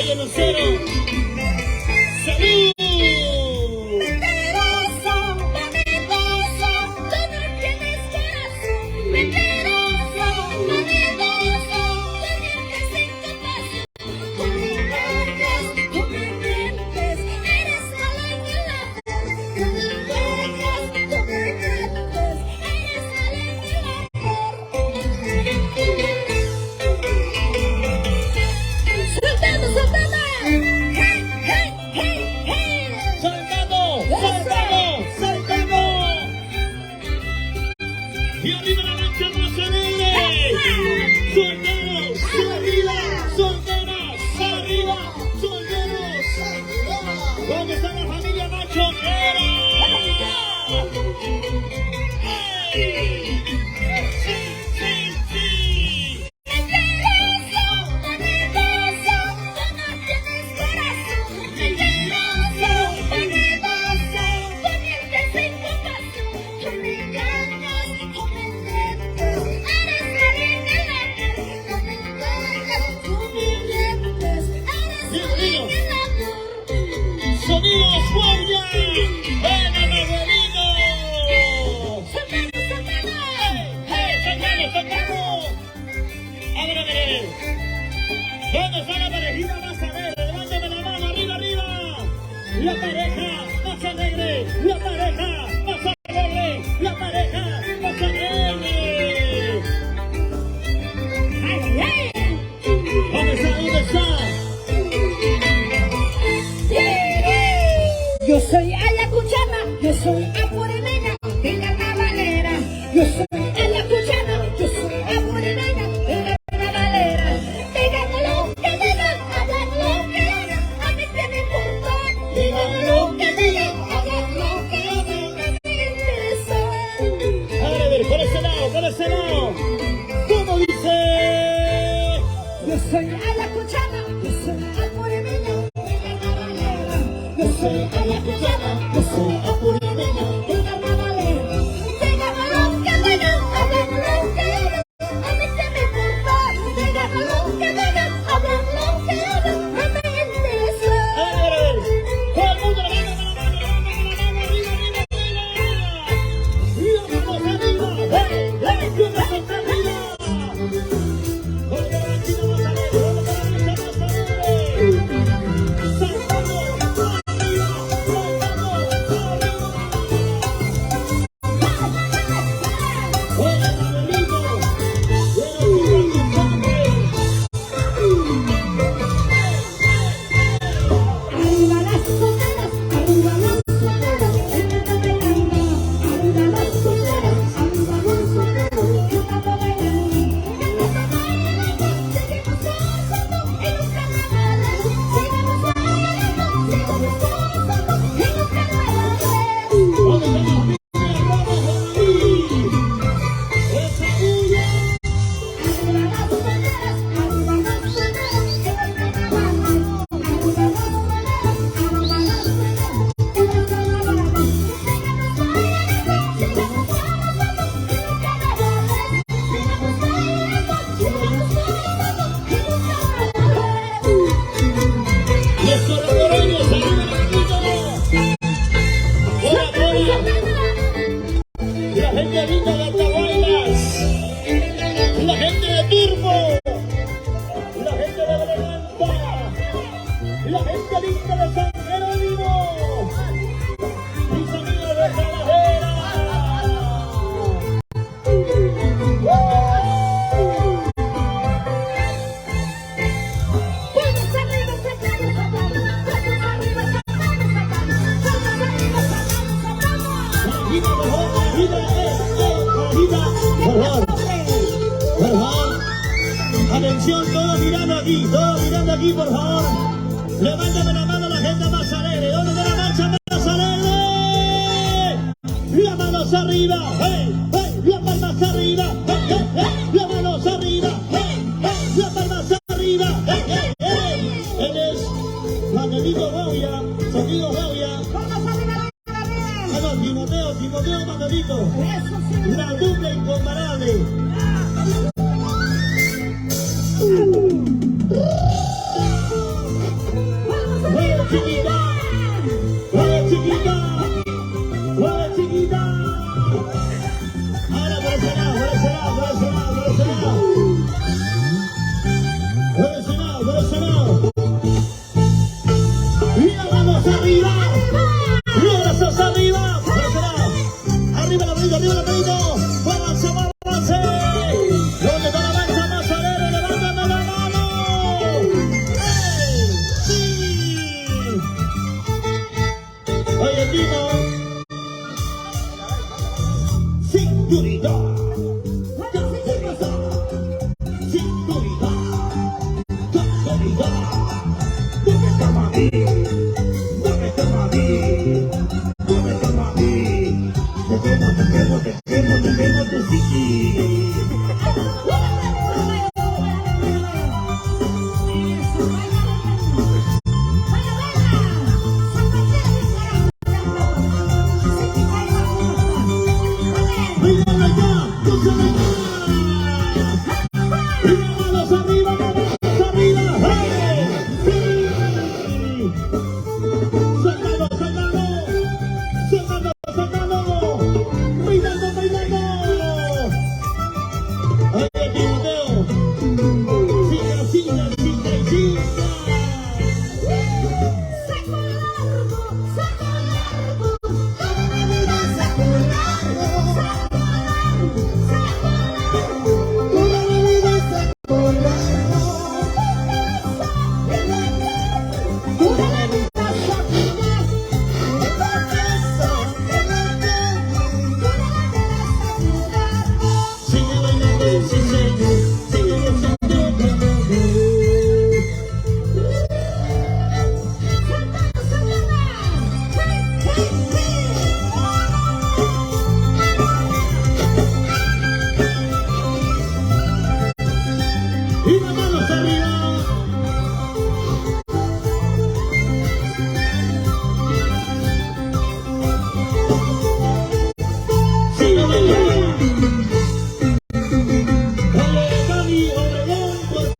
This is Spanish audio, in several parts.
calle Lucero. ¡Salud! Y arriba la mancha Mazaneres. Soldados, arriba, soldadas, arriba, soldados. ¿Dónde está la familia machonera? ¡Hey! ¡Sí, sí, sí! ¡Sonidos guardia! ¡Ven al abuelito! ¡Hey! ¡Sacamos! A ver. ¿Dónde está la parejita más alegre? Levántame la mano, arriba. La pareja más alegre. La pareja más alegre. La pareja más alegre. ¡Ay! ¿Dónde está? Yo soy ayacuchana, yo soy apuremeña de carnavalera. Yo soy ayacuchana, yo soy apuremeña de carnavalera. Digan lo que digan, hagan lo que hagan, a mí que me importa. Digan lo que digan, hagan lo que hagan, a mí me interesa. A ver, por ese lado. ¿Cómo dice? Yo soy ayacuchana, yo soy apuremeña de carnavalera. Yo soy ayacuchana, yo soy apuremeña de carnavalera. Digan lo que digan, hagan lo que hagan, a mí que me importa. Digan lo que digan, hagan lo que hagan, a mí me interesa. A ver. Todo el mundo, la mano, arriba. Y vamos arriba. ¡Hey! ¡Que me solté arriba! Porque la chica más alegre, vamos a la chica más alegre. La gente linda de Atahuaylas, la gente de Turbo, la gente de Breganta, la gente linda de San Jerónimo, mis amigos de Talavera. Por favor, atención, todos mirando aquí, por favor. Levántame la mano a la gente más alegre. ¿Dónde está la marcha más alegre? Las manos arriba, las palmas arriba, las manos arriba, las palmas arriba. Él es Manuelito Bauya, Sonido Bauya. Timoteo Manuelito, la dupla incomparable.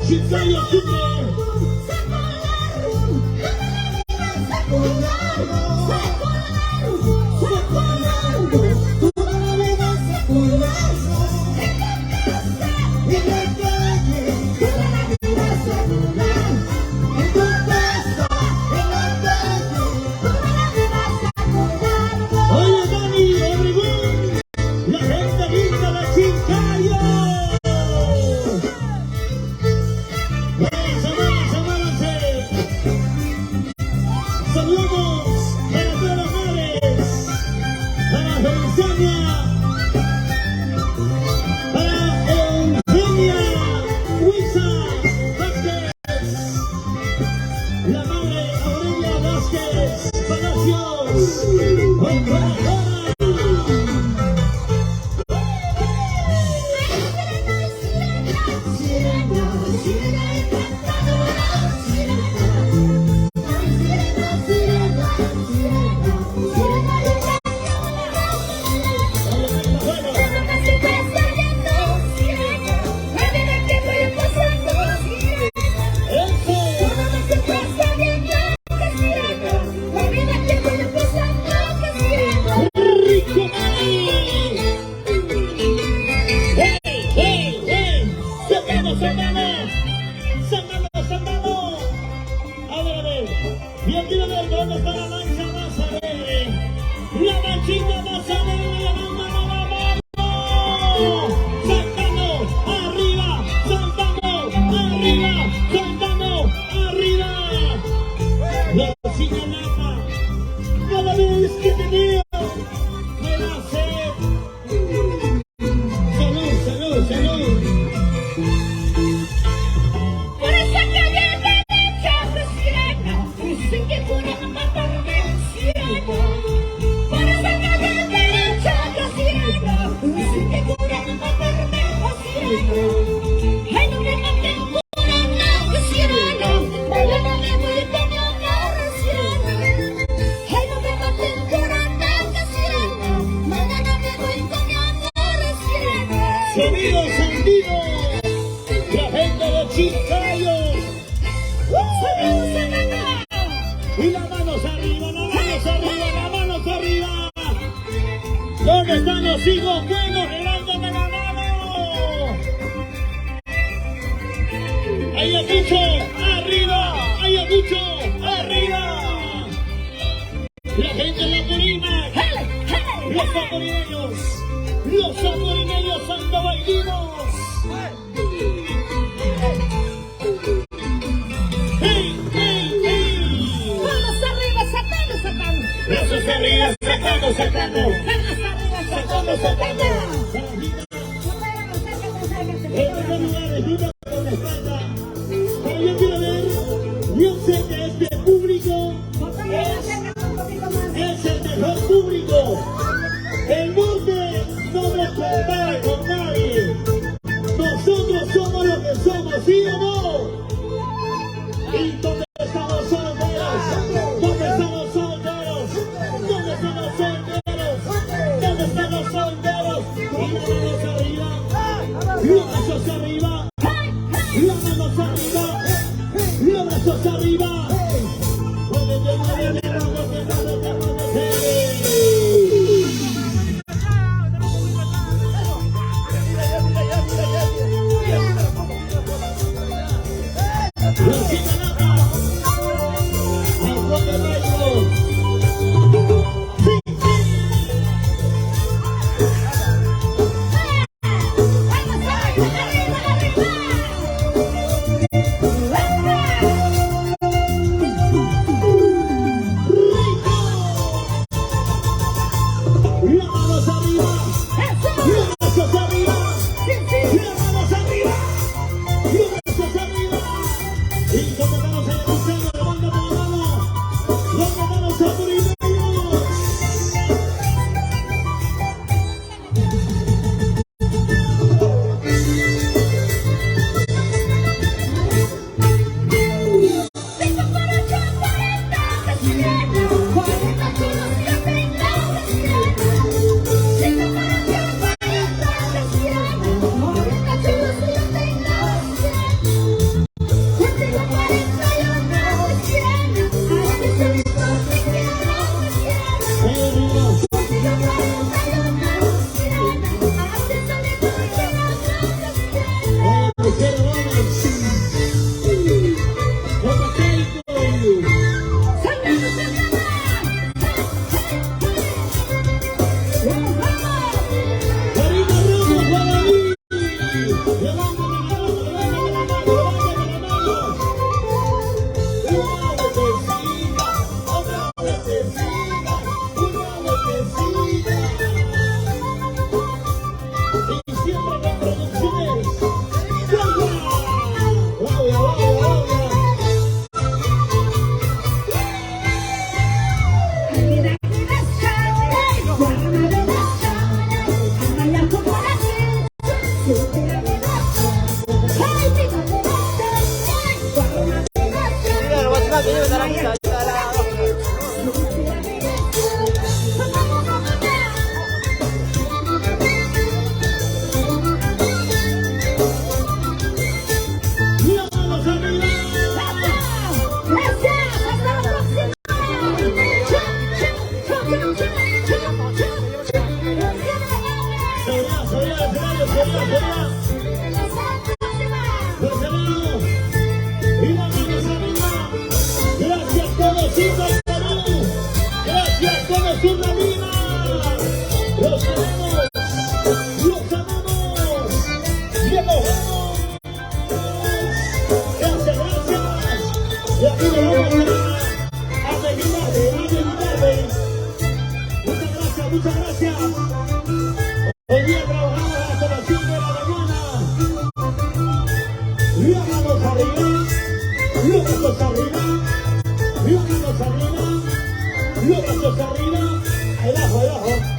Chiclayo sube. Oye, Dani, Obregón, la gente linda de Chiclayo. Saludos para todas las madres, para Feliciana, para Eugenia Huiza Vázquez, la madre Aurelia Vázquez Palacios, con corazón. ¡Sacamos! A ver. Yo quiero ver dónde está la mancha más alegre. La manchita más alegre, la vamos. Saltando arriba, arriba. La señalada, cada vez que te veo, me da sed. Salud. Por esa calle derecha recién, dicen que pueden matarme en cielo. Por esa calle derecha recién, dicen que pueden matarme en cielo. Ay, no me maten por una quisiera, mañana me voy con mi amor recién. Ay, no me maten por una quisiera, mañana me voy con mi amor recién. Sonidos en vivo, la gente de Chiclayo. Y las manos arriba. ¿Dónde están los hijos buenos? Levántame la mano. Ayacucho, arriba. La gente de la Purina, los apurineños ando bailimos. ¡Hey! Manos arriba, sacando. Brazos arriba, sacando. En otros lugares, viva con la espalda. Pero yo quiero ver, yo sé que este público es el mejor público. El norte no me compara con nadie. Nosotros somos lo que somos, ¿sí o no? ¿Y dónde están los solteros? ¿Dónde están los solteros? Y los brazos arriba. Los manos arriba. Los brazos arriba. Y brazos arriba, y unidos arriba, los brazos arriba, ahí abajo, ahí abajo.